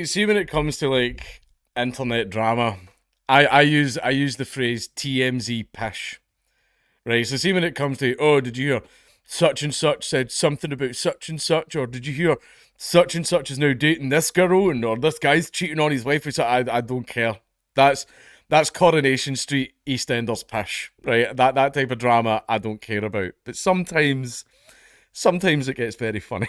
see when it comes to like internet drama, I use the phrase TMZ pish, right? So see when it comes to, oh, did you hear such and such said something about such and such, or did you hear such and such is now dating this girl, and or this guy's cheating on his wife? Or something? I don't care. That's that's Coronation Street EastEnders pish, right? That type of drama I don't care about. But sometimes it gets very funny.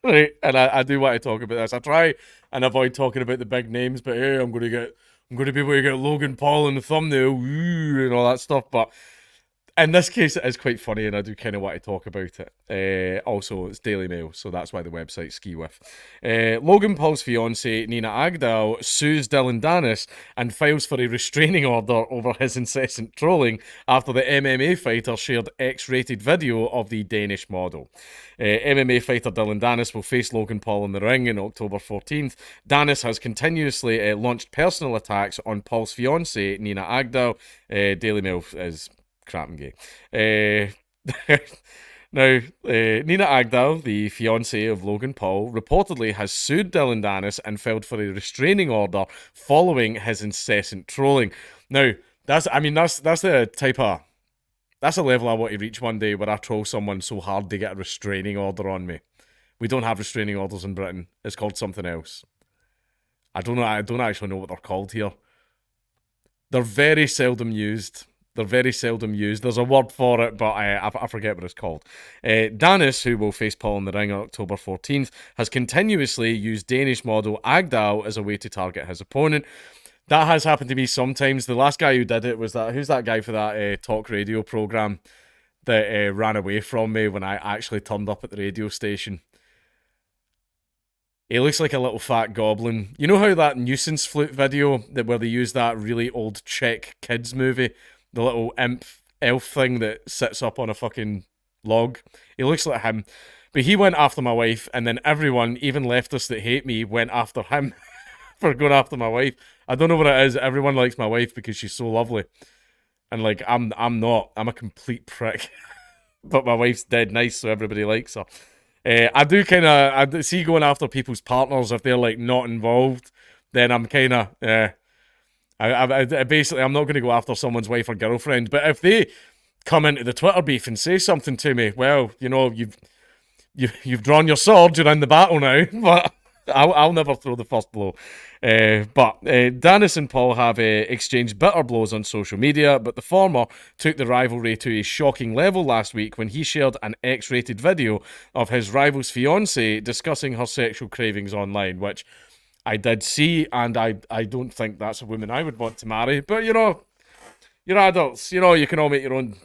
Right, and I do want to talk about this. I try and avoid talking about the big names, but hey, I'm going to be able to get Logan Paul in the thumbnail, and all that stuff. But in this case, it is quite funny, and I do kind of want to talk about it. Also, it's Daily Mail, so that's why the website ski with. Logan Paul's fiance Nina Agdal sues Dillon Danis and files for a restraining order over his incessant trolling after the MMA fighter shared X-rated video of the Danish model. MMA fighter Dillon Danis will face Logan Paul in the ring on October 14th. Danis has continuously launched personal attacks on Paul's fiance Nina Agdal. Daily Mail is crap and gay. Now, Nina Agdal, the fiance of Logan Paul, reportedly has sued Dillon Danis and filed for a restraining order following his incessant trolling. Now, that's the type of, that's a level I want to reach one day where I troll someone so hard they get a restraining order on me. We don't have restraining orders in Britain. It's called something else. I don't know. I don't actually know what they're called here. They're very seldom used. There's a word for it, but I forget what it's called. Danis, who will face Paul in the ring on October 14th, has continuously used Danish model Agdal as a way to target his opponent. That has happened to me sometimes. The last guy who did it was who's that guy for that talk radio program that ran away from me when I actually turned up at the radio station. He looks like a little fat goblin. You know how that nuisance flute video where they use that really old Czech kids movie? The little imp elf thing that sits up on a fucking log. He looks like him. But he went after my wife, and then everyone, even leftists that hate me, went after him for going after my wife. I don't know what it is. Everyone likes my wife because she's so lovely. And like I'm not. I'm a complete prick. But my wife's dead nice, so everybody likes her. I do kind of, I see going after people's partners if they're like not involved, then I'm kind of, I basically, I'm not going to go after someone's wife or girlfriend, but if they come into the Twitter beef and say something to me, well, you know, you've drawn your sword, you're in the battle now, but I'll never throw the first blow. But Danis and Paul have exchanged bitter blows on social media, but the former took the rivalry to a shocking level last week when he shared an X-rated video of his rival's fiancée discussing her sexual cravings online, which I did see, and I don't think that's a woman I would want to marry. But, you know, you're adults. You know, you can all make your own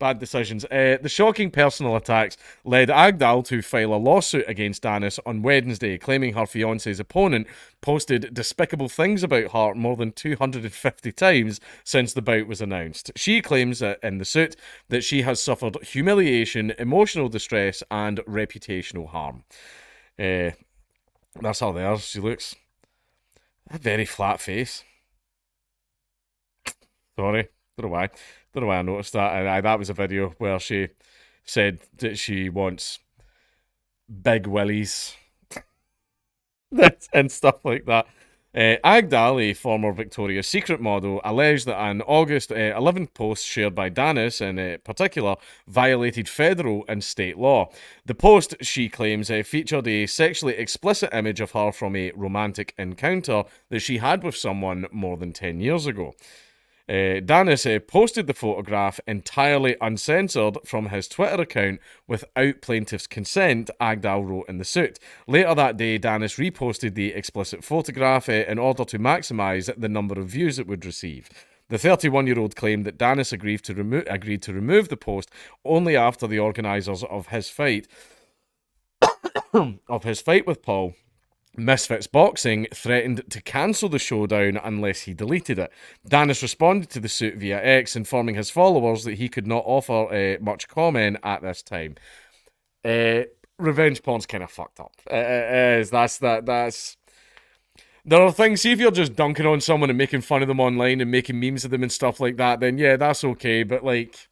bad decisions. The shocking personal attacks led Agdal to file a lawsuit against Danis on Wednesday, claiming her fiance's opponent posted despicable things about her more than 250 times since the bout was announced. She claims in the suit that she has suffered humiliation, emotional distress, and reputational harm. That's her there. She looks a very flat face. Sorry, don't know why. Don't know why I noticed that. And that was a video where she said that she wants big willies and stuff like that. Agdal, a former Victoria's Secret model, alleged that an August 11th post shared by Danis, in particular, violated federal and state law. The post, she claims, featured a sexually explicit image of her from a romantic encounter that she had with someone more than 10 years ago. Danis posted the photograph entirely uncensored from his Twitter account without plaintiff's consent, Agdal wrote in the suit. Later that day, Danis reposted the explicit photograph in order to maximise the number of views it would receive. The 31-year-old claimed that Danis agreed to remove the post only after the organisers of his fight with Paul, Misfits Boxing, threatened to cancel the showdown unless he deleted it. Danis responded to the suit via X, informing his followers that he could not offer much comment at this time. Revenge porn's kind of fucked up. It is. That's. There are things, see if you're just dunking on someone and making fun of them online and making memes of them and stuff like that, then yeah, that's okay, but like,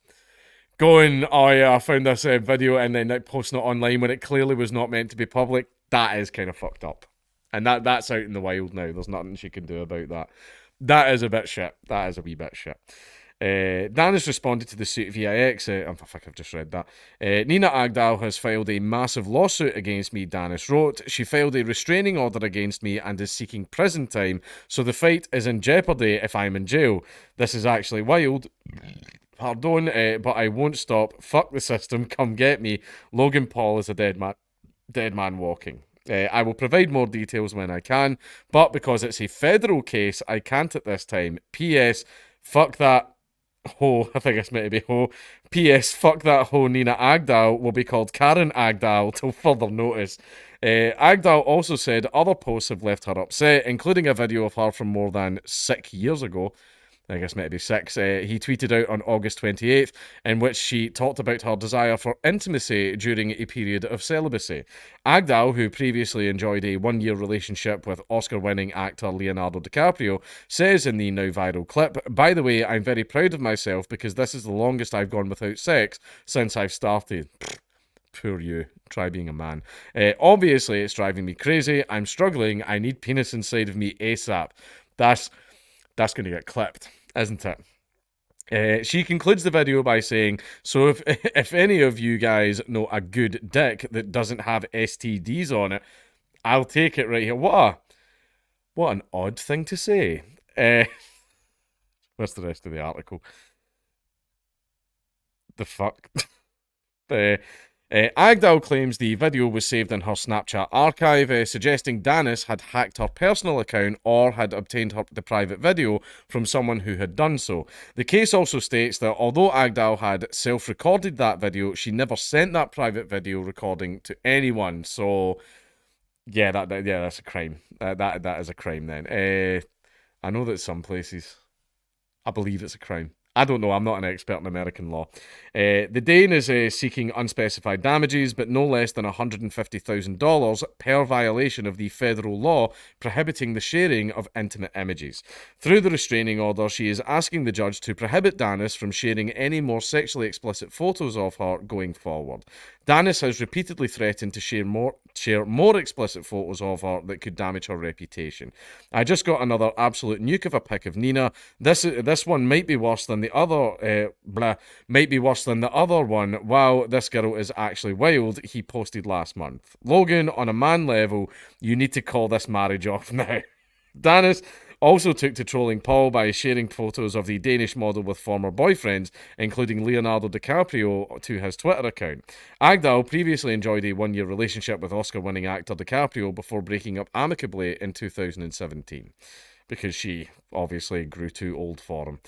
going, oh yeah, I found this video and then like, posting it online when it clearly was not meant to be public, that is kind of fucked up. And that's out in the wild now. There's nothing she can do about that. That is a bit shit. That is a wee bit shit. Danis responded to the suit via X. I think I've just read that. Nina Agdal has filed a massive lawsuit against me, Danis wrote. She filed a restraining order against me and is seeking prison time, so the fight is in jeopardy if I'm in jail. This is actually wild. Pardon, but I won't stop. Fuck the system. Come get me. Logan Paul is a dead man walking. I will provide more details when I can, but because it's a federal case, I can't at this time. P.S. Fuck that ho. I think it's meant to be ho. P.S. Fuck that ho. Nina Agdal will be called Karen Agdal till further notice. Agdal also said other posts have left her upset, including a video of her from more than 6 years ago. I guess maybe 6, he tweeted out on August 28th, in which she talked about her desire for intimacy during a period of celibacy. Agdal, who previously enjoyed a 1-year relationship with Oscar-winning actor Leonardo DiCaprio, says in the now viral clip, "By the way, I'm very proud of myself because this is the longest I've gone without sex since I've started." Poor you. Try being a man. Obviously, it's driving me crazy. I'm struggling. I need penis inside of me ASAP. That's going to get clipped, isn't it? She concludes the video by saying, "So if any of you guys know a good dick that doesn't have STDs on it, I'll take it right here." What an odd thing to say. What's the rest of the article? The fuck? Agdal claims the video was saved in her Snapchat archive, suggesting Danis had hacked her personal account or had obtained the private video from someone who had done so. The case also states that although Agdal had self-recorded that video, she never sent that private video recording to anyone. So, yeah, that's a crime. That is a crime then. I know that some places, I believe it's a crime. I don't know, I'm not an expert in American law. The Dane is seeking unspecified damages, but no less than $150,000 per violation of the federal law prohibiting the sharing of intimate images. Through the restraining order, she is asking the judge to prohibit Danis from sharing any more sexually explicit photos of her going forward. Danis has repeatedly threatened to share more explicit photos of her that could damage her reputation. "I just got another absolute nuke of a pic of Nina. This one might be worse than the other. Might be worse than the other one. Wow, this girl is actually wild," he posted last month. "Logan, on a man level, you need to call this marriage off now." Danis also took to trolling Paul by sharing photos of the Danish model with former boyfriends, including Leonardo DiCaprio, to his Twitter account. Agdal previously enjoyed a 1-year relationship with Oscar-winning actor DiCaprio before breaking up amicably in 2017, because she obviously grew too old for him.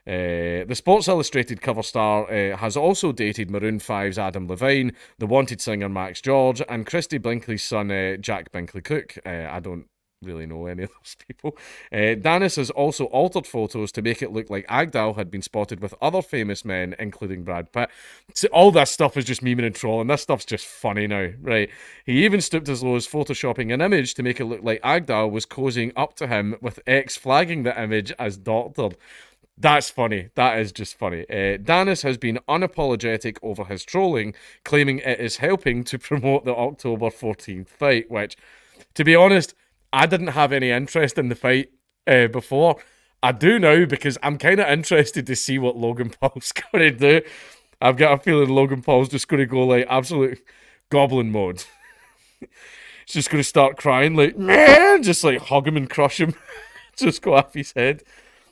The Sports Illustrated cover star has also dated Maroon 5's Adam Levine, the Wanted singer Max George, and Christy Brinkley's son Jack Brinkley-Cook. I don't really know any of those people. Danis has also altered photos to make it look like Agdal had been spotted with other famous men, including Brad Pitt. So all that stuff is just memeing and trolling. This stuff's just funny now, right? He even stooped as low as photoshopping an image to make it look like Agdal was cozying up to him, with X flagging the image as doctored. That's funny. That is just funny. Danis has been unapologetic over his trolling, claiming it is helping to promote the October 14th fight, which, to be honest, I didn't have any interest in the fight before. I do now, because I'm kind of interested to see what Logan Paul's going to do. I've got a feeling Logan Paul's just going to go like absolute goblin mode. He's just going to start crying like, man, just like hug him and crush him. Just go off his head.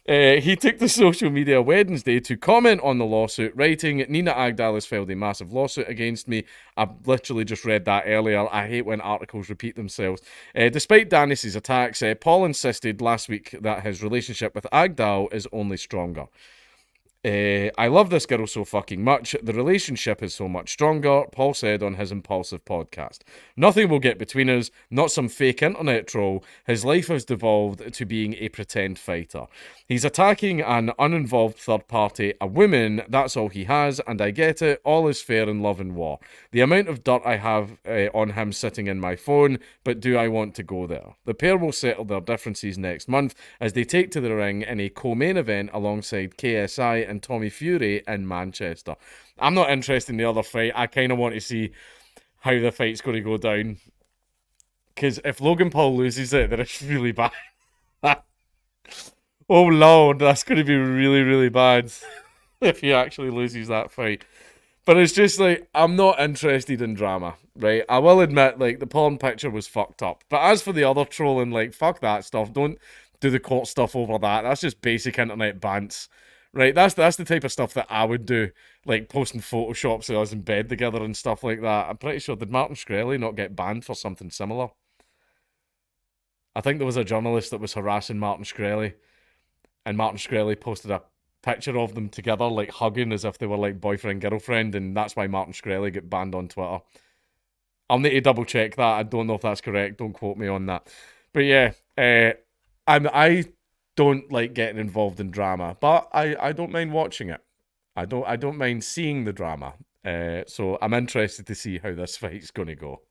He took to social media Wednesday to comment on the lawsuit, writing, "Nina Agdal has filed a massive lawsuit against me." I literally just read that earlier. I hate when articles repeat themselves. Despite Danis' attacks, Paul insisted last week that his relationship with Agdal is only stronger. "I love this girl so fucking much. The relationship is so much stronger," Paul said on his Impulsive podcast. "Nothing will get between us, not some fake internet troll. His life has devolved to being a pretend fighter. He's attacking an uninvolved third party, a woman. That's all he has, and I get it. All is fair in love and war. The amount of dirt I have on him sitting in my phone, but do I want to go there? The pair will settle their differences next month as they take to the ring in a co-main event alongside KSI and Tommy Fury in Manchester." I'm not interested in the other fight. I kind of want to see how the fight's going to go down. Because if Logan Paul loses it, then it's really bad. Oh Lord, that's going to be really, really bad if he actually loses that fight. But it's just like, I'm not interested in drama, right? I will admit, like, the porn picture was fucked up. But as for the other trolling, like, fuck that stuff. Don't do the court stuff over that. That's just basic internet bants, right? That's the type of stuff that I would do, like posting photoshops of us in bed together and stuff like that. I'm pretty sure, did Martin Shkreli not get banned for something similar? I think there was a journalist that was harassing Martin Shkreli, and Martin Shkreli posted a picture of them together, like hugging as if they were like boyfriend girlfriend, and that's why Martin Shkreli got banned on Twitter. I'll need to double check that. I don't know if that's correct. Don't quote me on that. But yeah, I don't like getting involved in drama, but I don't mind watching it. I don't mind seeing the drama. So I'm interested to see how this fight's going to go.